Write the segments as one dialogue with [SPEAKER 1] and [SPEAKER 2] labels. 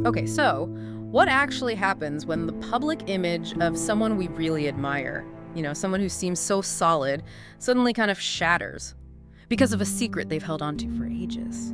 [SPEAKER 1] Okay, so what actually happens when the public image of someone we really admire, someone who seems so solid, suddenly kind of shatters because of a secret they've held onto for ages?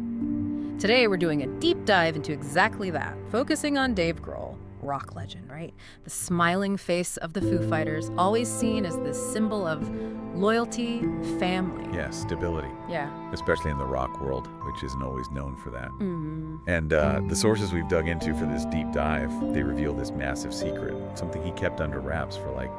[SPEAKER 1] Today, we're doing a deep dive into exactly that, focusing on Dave Grohl, rock legend, right? The smiling face of the Foo Fighters, always seen as this symbol of loyalty, family.
[SPEAKER 2] Yeah, stability.
[SPEAKER 1] Yeah.
[SPEAKER 2] Especially in the rock world, which isn't always known for that.
[SPEAKER 1] Mm-hmm.
[SPEAKER 2] And the sources we've dug into for this deep dive, they reveal this massive secret, something he kept under wraps for like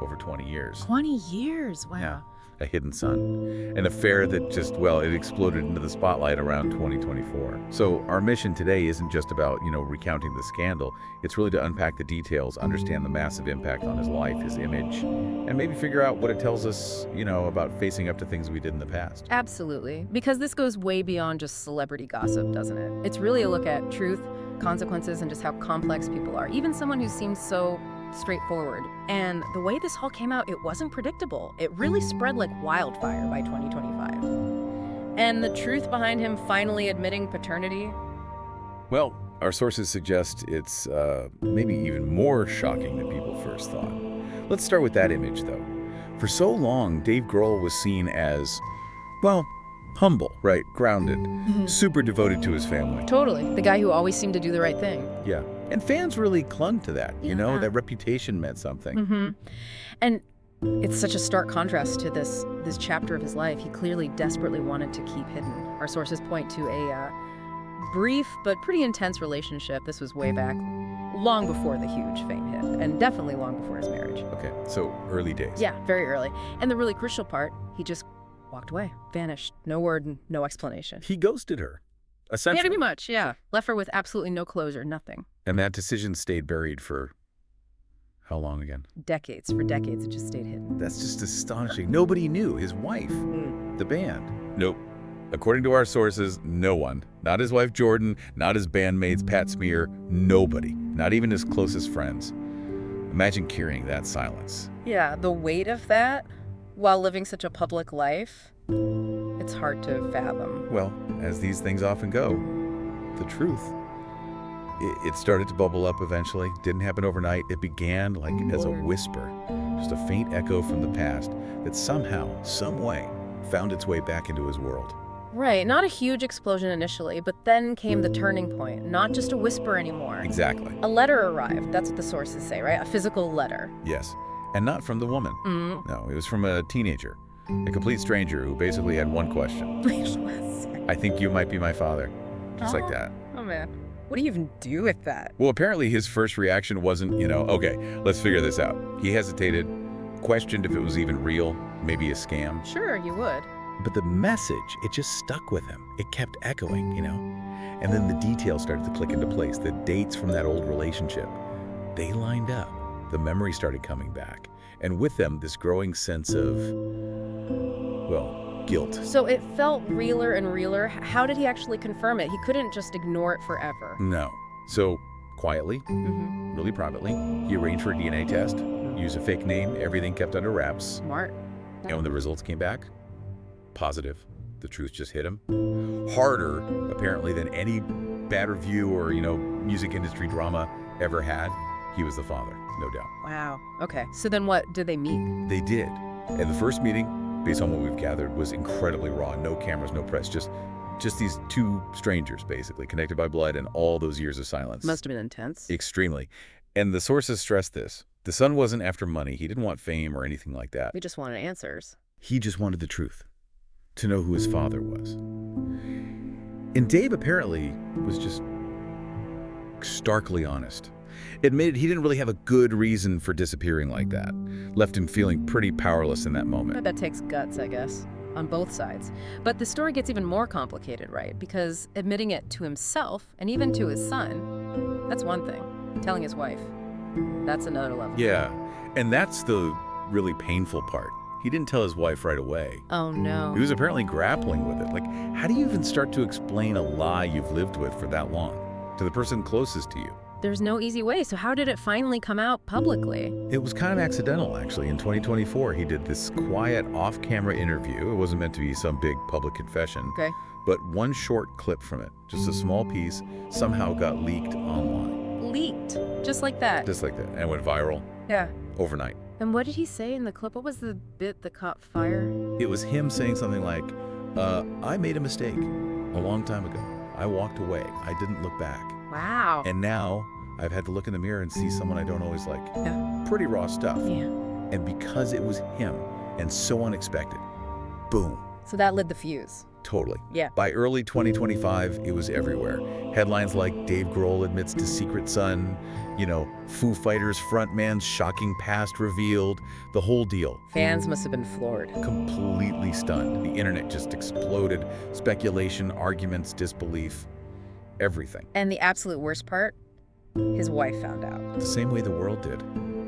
[SPEAKER 2] over 20 years.
[SPEAKER 1] 20 years, wow.
[SPEAKER 2] Yeah, a hidden son. An affair that just, well, it exploded into the spotlight around 2024. So our mission today isn't just about, recounting the scandal. It's really to unpack the details, understand the massive impact on his life, his image, and maybe figure out what it tells us, about facing up to things we did in the past.
[SPEAKER 1] Absolutely. Because this goes way beyond just celebrity gossip, doesn't it? It's really a look at truth, consequences, and just how complex people are. Even someone who seems so straightforward. And the way this all came out, it wasn't predictable. It really spread like wildfire by 2025. And the truth behind him finally admitting paternity?
[SPEAKER 2] Well, our sources suggest it's maybe even more shocking than people first thought. Let's start with that image, though. For so long, Dave Grohl was seen as, well, humble, right? Grounded, super devoted to his family.
[SPEAKER 1] Totally. The guy who always seemed to do the right thing.
[SPEAKER 2] Yeah. And fans really clung to that,
[SPEAKER 1] Yeah.
[SPEAKER 2] that reputation meant something.
[SPEAKER 1] Mm-hmm. And it's such a stark contrast to this chapter of his life. He clearly desperately wanted to keep hidden. Our sources point to a brief but pretty intense relationship. This was way back, long before the huge fame hit, and definitely long before his marriage.
[SPEAKER 2] Okay, so early days.
[SPEAKER 1] Yeah, very early. And the really crucial part, he just walked away, vanished. No word, no explanation.
[SPEAKER 2] He ghosted her, essentially.
[SPEAKER 1] Yeah, pretty much, yeah. Left her with absolutely no closure, nothing.
[SPEAKER 2] And that decision stayed buried for how long again?
[SPEAKER 1] Decades. For decades, it just stayed hidden.
[SPEAKER 2] That's just astonishing. Nobody knew. His wife, the band. Nope. According to our sources, no one. Not his wife Jordan, not his bandmates Pat Smear, nobody. Not even his closest friends. Imagine carrying that silence.
[SPEAKER 1] Yeah, the weight of that, while living such a public life, it's hard to fathom.
[SPEAKER 2] Well, as these things often go, the truth. It started to bubble up eventually. Didn't happen overnight. It began like as a whisper, just a faint echo from the past that somehow, some way, found its way back into his world.
[SPEAKER 1] Right, not a huge explosion initially, but then came the turning point. Not just a whisper anymore.
[SPEAKER 2] Exactly.
[SPEAKER 1] A letter arrived, that's what the sources say, right? A physical letter.
[SPEAKER 2] Yes. And not from the woman. No, it was from a teenager, a complete stranger who basically had one question. I think you might be my father. Just like that.
[SPEAKER 1] Oh, man. What do you even do with that?
[SPEAKER 2] Well, apparently his first reaction wasn't, okay, let's figure this out. He hesitated, questioned if it was even real, maybe a scam.
[SPEAKER 1] Sure, you would.
[SPEAKER 2] But the message, it just stuck with him. It kept echoing, And then the details started to click into place. The dates from that old relationship, they lined up. The memories started coming back. And with them, this growing sense of, well, guilt.
[SPEAKER 1] So it felt realer and realer. How did he actually confirm it? He couldn't just ignore it forever.
[SPEAKER 2] No. So, quietly, really privately, he arranged for a DNA test, used a fake name, everything kept under wraps.
[SPEAKER 1] Smart.
[SPEAKER 2] And when the results came back, positive. The truth just hit him. Harder, apparently, than any bad review or, music industry drama ever had. He was the father, no doubt.
[SPEAKER 1] Wow. Okay. So then what? Did they meet?
[SPEAKER 2] They did. And the first meeting, based on what we've gathered, was incredibly raw. No cameras, no press, just these two strangers, basically, connected by blood and all those years of silence.
[SPEAKER 1] Must have been intense.
[SPEAKER 2] Extremely. And the sources stress this. The son wasn't after money. He didn't want fame or anything like that.
[SPEAKER 1] We just wanted answers.
[SPEAKER 2] He just wanted the truth. To know who his father was. And Dave apparently was just starkly honest. Admitted he didn't really have a good reason for disappearing like that. Left him feeling pretty powerless in that moment.
[SPEAKER 1] That takes guts, I guess, on both sides. But the story gets even more complicated, right? Because admitting it to himself and even to his son, that's one thing. Telling his wife, that's another level.
[SPEAKER 2] Yeah, and that's the really painful part. He didn't tell his wife right away.
[SPEAKER 1] Oh, no.
[SPEAKER 2] He was apparently grappling with it. Like, how do you even start to explain a lie you've lived with for that long to the person closest to you?
[SPEAKER 1] There's no easy way. So how did it finally come out publicly?
[SPEAKER 2] It was kind of accidental, actually. In 2024, he did this quiet off-camera interview. It wasn't meant to be some big public confession.
[SPEAKER 1] Okay.
[SPEAKER 2] But one short clip from it, just a small piece, somehow got leaked online.
[SPEAKER 1] Leaked, just like that.
[SPEAKER 2] Just like that. And went viral
[SPEAKER 1] Yeah.
[SPEAKER 2] overnight.
[SPEAKER 1] And what did he say in the clip? What was the bit that caught fire?
[SPEAKER 2] It was him saying something like, I made a mistake a long time ago. I walked away. I didn't look back.
[SPEAKER 1] Wow.
[SPEAKER 2] And now I've had to look in the mirror and see someone I don't always like.
[SPEAKER 1] Yeah.
[SPEAKER 2] Pretty raw stuff.
[SPEAKER 1] Yeah.
[SPEAKER 2] And because it was him and so unexpected, boom.
[SPEAKER 1] So that lit the fuse.
[SPEAKER 2] Totally.
[SPEAKER 1] Yeah.
[SPEAKER 2] By early 2025, it was everywhere. Headlines like Dave Grohl admits to Secret Son, Foo Fighters frontman's shocking past revealed, the whole deal.
[SPEAKER 1] Fans must have been floored.
[SPEAKER 2] Completely stunned. The internet just exploded. Speculation, arguments, disbelief, everything.
[SPEAKER 1] And the absolute worst part, his wife found out.
[SPEAKER 2] The same way the world did,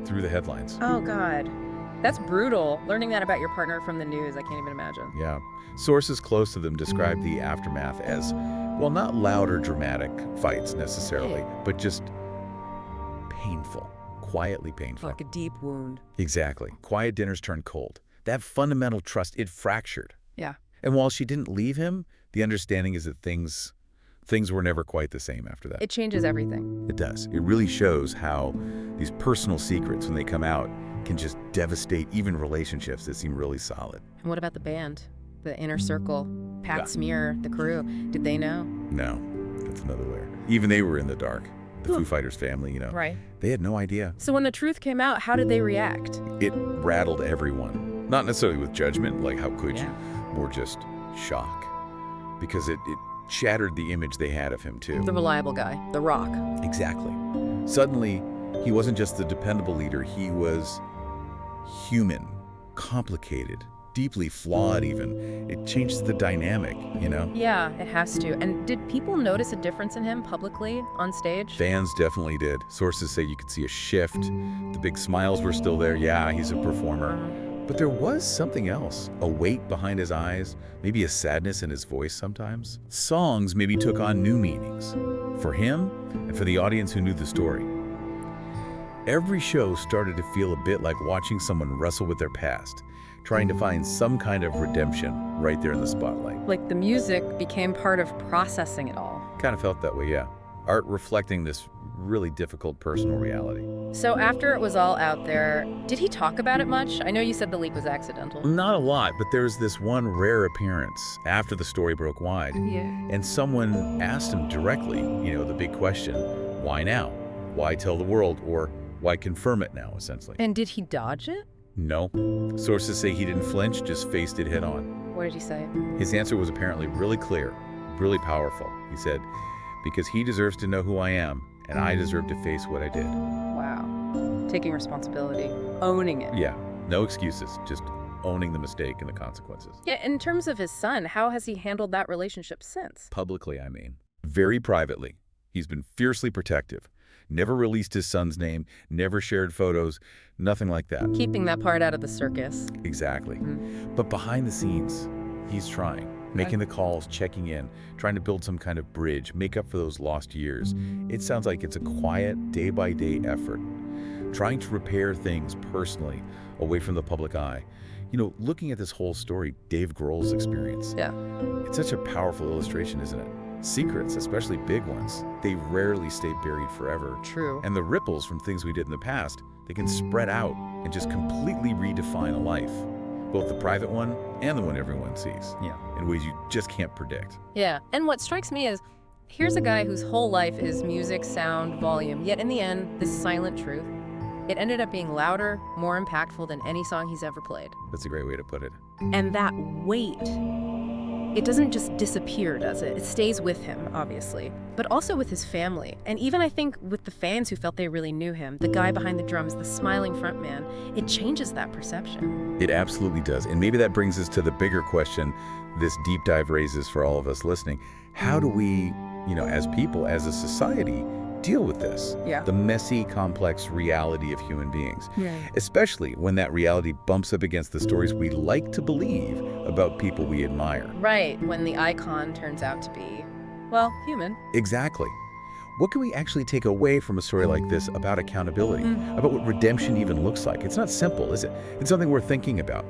[SPEAKER 2] through the headlines.
[SPEAKER 1] Oh, God. That's brutal. Learning that about your partner from the news, I can't even imagine.
[SPEAKER 2] Yeah. Sources close to them describe the aftermath as, well, not loud or dramatic fights necessarily, but just painful, quietly painful.
[SPEAKER 1] Like a deep wound.
[SPEAKER 2] Exactly. Quiet dinners turned cold. That fundamental trust, it fractured.
[SPEAKER 1] Yeah.
[SPEAKER 2] And while she didn't leave him, the understanding is that things were never quite the same after that.
[SPEAKER 1] It changes everything.
[SPEAKER 2] It does. It really shows how these personal secrets, when they come out, can just devastate even relationships that seem really solid.
[SPEAKER 1] And what about the band? The inner circle, Pat Smear, the crew, did they know?
[SPEAKER 2] No, that's another layer. Even they were in the dark. The Foo Fighters family,
[SPEAKER 1] Right.
[SPEAKER 2] They had no idea.
[SPEAKER 1] So when the truth came out, how did they react?
[SPEAKER 2] It rattled everyone. Not necessarily with judgment, like how could you, more just shock. Because it shattered the image they had of him too.
[SPEAKER 1] The reliable guy, the rock.
[SPEAKER 2] Exactly. Suddenly, he wasn't just the dependable leader, he was human, complicated, deeply flawed even. It changed the dynamic,
[SPEAKER 1] Yeah, it has to. And did people notice a difference in him publicly, on stage?
[SPEAKER 2] Fans definitely did. Sources say you could see a shift. The big smiles were still there. Yeah, he's a performer. But there was something else. A weight behind his eyes, maybe a sadness in his voice sometimes. Songs maybe took on new meanings. For him, and for the audience who knew the story. Every show started to feel a bit like watching someone wrestle with their past, trying to find some kind of redemption right there in the spotlight.
[SPEAKER 1] Like the music became part of processing it all.
[SPEAKER 2] Kind of felt that way, yeah. Art reflecting this really difficult personal reality.
[SPEAKER 1] So after it was all out there, did he talk about it much? I know you said the leak was accidental.
[SPEAKER 2] Not a lot, but there's this one rare appearance after the story broke wide.
[SPEAKER 1] Yeah.
[SPEAKER 2] And someone asked him directly, the big question, why now? Why tell the world? Or why confirm it now, essentially?
[SPEAKER 1] And did he dodge it?
[SPEAKER 2] No. Sources say he didn't flinch, just faced it head on.
[SPEAKER 1] What did he say?
[SPEAKER 2] His answer was apparently really clear, really powerful. He said, because he deserves to know who I am, and I deserve to face what I did.
[SPEAKER 1] Wow. Taking responsibility. Owning it.
[SPEAKER 2] Yeah, no excuses, just owning the mistake and the consequences.
[SPEAKER 1] Yeah, in terms of his son, how has he handled that relationship since?
[SPEAKER 2] Publicly, I mean. Very privately. He's been fiercely protective. Never released his son's name, never shared photos, nothing like that.
[SPEAKER 1] Keeping that part out of the circus.
[SPEAKER 2] Exactly. But behind the scenes, he's trying. Making the calls, checking in, trying to build some kind of bridge, make up for those lost years. It sounds like it's a quiet, day-by-day effort. Trying to repair things personally, away from the public eye. Looking at this whole story, Dave Grohl's experience.
[SPEAKER 1] Yeah.
[SPEAKER 2] It's such a powerful illustration, isn't it? Secrets, especially big ones, they rarely stay buried forever.
[SPEAKER 1] True.
[SPEAKER 2] And the ripples from things we did in the past, they can spread out and just completely redefine a life. Both the private one and the one everyone sees. Yeah. In ways you just can't predict.
[SPEAKER 1] Yeah. And what strikes me is, here's a guy whose whole life is music, sound, volume. Yet in the end, this silent truth, it ended up being louder, more impactful than any song he's ever played.
[SPEAKER 2] That's a great way to put it.
[SPEAKER 1] And that weight, it doesn't just disappear, does it? It stays with him, obviously, but also with his family. And even, I think, with the fans who felt they really knew him, the guy behind the drums, the smiling frontman, it changes that perception.
[SPEAKER 2] It absolutely does. And maybe that brings us to the bigger question this deep dive raises for all of us listening. How do we, as people, as a society, deal with this?
[SPEAKER 1] Yeah.
[SPEAKER 2] The messy, complex reality of human beings.
[SPEAKER 1] Right.
[SPEAKER 2] Especially when that reality bumps up against the stories we like to believe about people we admire.
[SPEAKER 1] Right, when the icon turns out to be, well, human.
[SPEAKER 2] Exactly. What can we actually take away from a story like this about accountability, about what redemption even looks like? It's not simple, is it? It's something worth thinking about.